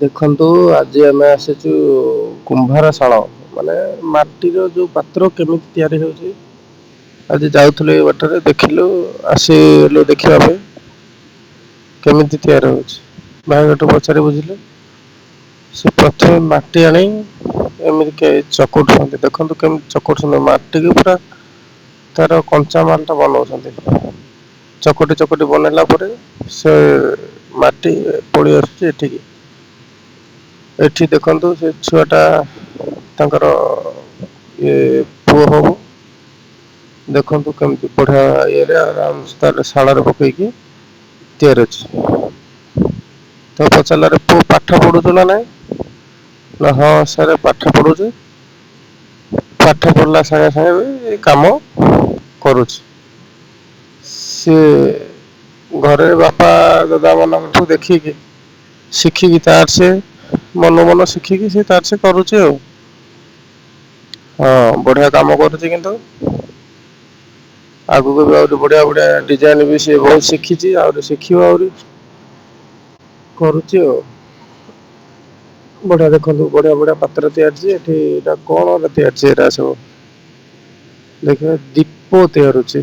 ଦେଖନ୍ତୁ ଆଜି ଆମେ ଆସିଛୁ କୁମ୍ଭାରଶାଳ ମାନେ ମାଟିର ଯୋଉ ପାତ୍ର କେମିତି ତିଆରି ହେଉଛି। ଆଜି ଯାଉଥିଲୁ ଏଇ ବାଟରେ ଦେଖିଲୁ ଆସିଲୁ ଦେଖିବା ପାଇଁ କେମିତି ତିଆରି ହଉଛି। ଭାଇଙ୍କଠୁ ପଚାରି ବୁଝିଲୁ ସେ ପ୍ରଥମେ ମାଟି ଆଣି ଏମିତି ଚକୁଟୁଛନ୍ତି ଦେଖନ୍ତୁ କେମିତି ଚକୁଟୁଛନ୍ତି ମାଟିକି ପୁରା ତାର କଞ୍ଚା ମାଲ ଟା ବନଉଛନ୍ତି। ଚକଟି ଚକଟି ବନେଇଲା ପରେ ସେ ମାଟି ପଳେଇ ଆସୁଛି ଏଠିକି। ଏଠି ଦେଖନ୍ତୁ ସେ ଛୁଆ ଟା ତାଙ୍କର ଇଏ ପୁଅ ହବ। ଦେଖନ୍ତୁ କେମିତି ବଢିଆ ଇଏରେ ଆରାମ ତାରେ ଶାଳରେ ପକେଇକି ତିଆରି ଅଛି। ତ ପଚାରିଲାରେ ପୁଅ ପାଠ ପଢୁଛୁ ନା ନାଇଁ ନା ହଁ ସାର୍ ପାଠ ପଢୁଛି। ପାଠ ପଢିଲା ସାଙ୍ଗେ ସାଙ୍ଗେ ବି କାମ କରୁଛି। ସିଏ ଘରେ ବାପା ଦାଦା ମାନଙ୍କଠୁ ଦେଖିକି ଶିଖିକି ତାର ସେ ମନକୁ ମନ ଶିଖିକି ସେ ତାର ସେ କରୁଛି ଆଉ। ହଁ ବଢିଆ କାମ କରୁଛି କିନ୍ତୁ ଆଗକୁ ବି ଆହୁରି ବଢିଆ ବଢିଆ ଡିଜାଇନ ବି ସେ ବହୁତ ଶିଖିଛି ଆହୁରି ଶିଖିବ ଆହୁରି କରୁଛି ଆଉ। ବଢିଆ ଦେଖନ୍ତୁ ବଢିଆ ବଢିଆ ପାତ୍ର ତିଆରିଛି ଏଠି ଏଇଟା କଣ ତିଆରିଛି ଏଟା ସବୁ ଦେଖିବା ଦୀପ ତିଆରୁଛି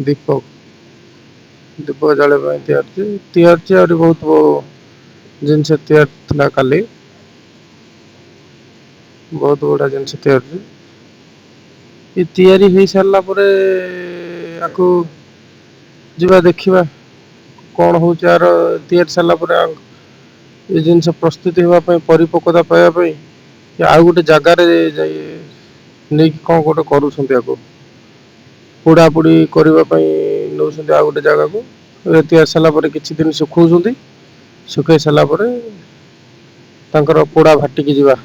ଦୀପ ଦୀପ ଜାଳିବା ପାଇଁ ତିଆରିଛି ଆହୁରି ବହୁତ ଜିନିଷ ତିଆରି ଥିଲା କାଲି ବହୁତ ଗୁଡା ଜିନିଷ ତିଆରିଛି। ଏ ତିଆରି ହେଇ ସାରିଲା ପରେ ଆକୁ ଯିବା ଦେଖିବା କଣ ହଉଛି ଆର ତିଆରି ସାରିଲା ପରେ ଆଉ ଏ ଜିନିଷ ପ୍ରସ୍ତୁତି ହେବା ପାଇଁ ପରିପକ୍ୱତା ପାଇବା ପାଇଁ ଆଉ ଗୋଟେ ଜାଗାରେ ଯାଇ ନେଇକି କଣ ଗୋଟେ କରୁଛନ୍ତି ଆକୁ ପୋଡା ପୋଡି କରିବା ପାଇଁ ନଉଛନ୍ତି ଆଉ ଗୋଟେ ଜାଗାକୁ ତିଆରି ସାରିଲା ପରେ କିଛି ଦିନ ଶୁଖଉଛନ୍ତି ଶୁଖେଇ ସାରିଲା ପରେ ତାଙ୍କର ପୋଡା ଭାଟିକି ଯିବା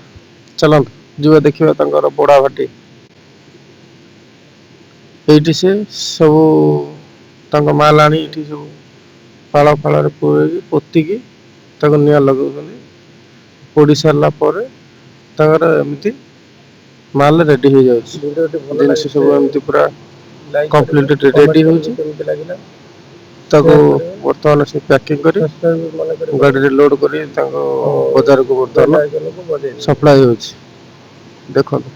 ଚାଲନ୍ତୁ ଯିବା ଦେଖିବା ତାଙ୍କର ପୋଡା ଭାଟି ଏଇଠି ସେ ସବୁ ତାଙ୍କ ମାଲ ଆଣି ଏଇଠି ସବୁ ପାଳ ଫାଳରେ ପୁରେଇକି ପୋତିକି ତାକୁ ନିଆଁ ଲଗଉଛନ୍ତି। ପୋଡି ସାରିଲା ପରେ ତାଙ୍କର ଏମିତି ମାଲ ରେଡି ହେଇଯାଉଛି ଜିନିଷ ସବୁ ଏମିତି ପୁରା କମ୍ପ୍ଲିଟ ରେଡି ହଉଛି ତାକୁ ବର୍ତ୍ତମାନ ସେ ପ୍ୟାକିଂ କରି ଗାଡିରେ ଲୋଡ କରି ତାଙ୍କ ବଜାରକୁ ବର୍ତ୍ତମାନ ସପ୍ଲାଇ ହଉଛି ଦେଖନ୍ତୁ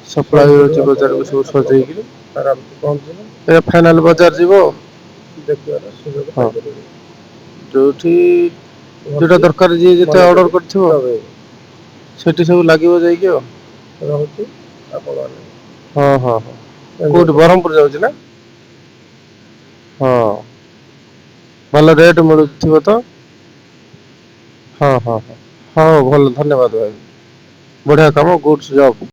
ସପ୍ଲାଇ ହଉଛି ବଜାରକୁ ସବୁ ସଜେଇକି ଏ ଫାଇନାଲ ବଜାର ଯିବ ହଁ ଯୋଉଠି ଯୋଉଟା ଦରକାର ଯିଏ ଯେତେ ଅର୍ଡର କରିଥିବ ସେଠି ସବୁ ଲାଗିବ ଯାଇକି ଆଉ ରହୁଛି ଆପଣ ହଁ ହଁ ହଁ କୋଉଠି ବ୍ରହ୍ମପୁର ଯାଉଛି ନା ହଁ ଭଲ ରେଟ୍ ମିଳୁଥିବ ତ ହଁ ହଁ ହଁ ହଉ ଭଲ ଧନ୍ୟବାଦ ଭାଇ ବଢିଆ କାମ ଗୁଡସ୍ ଜବ୍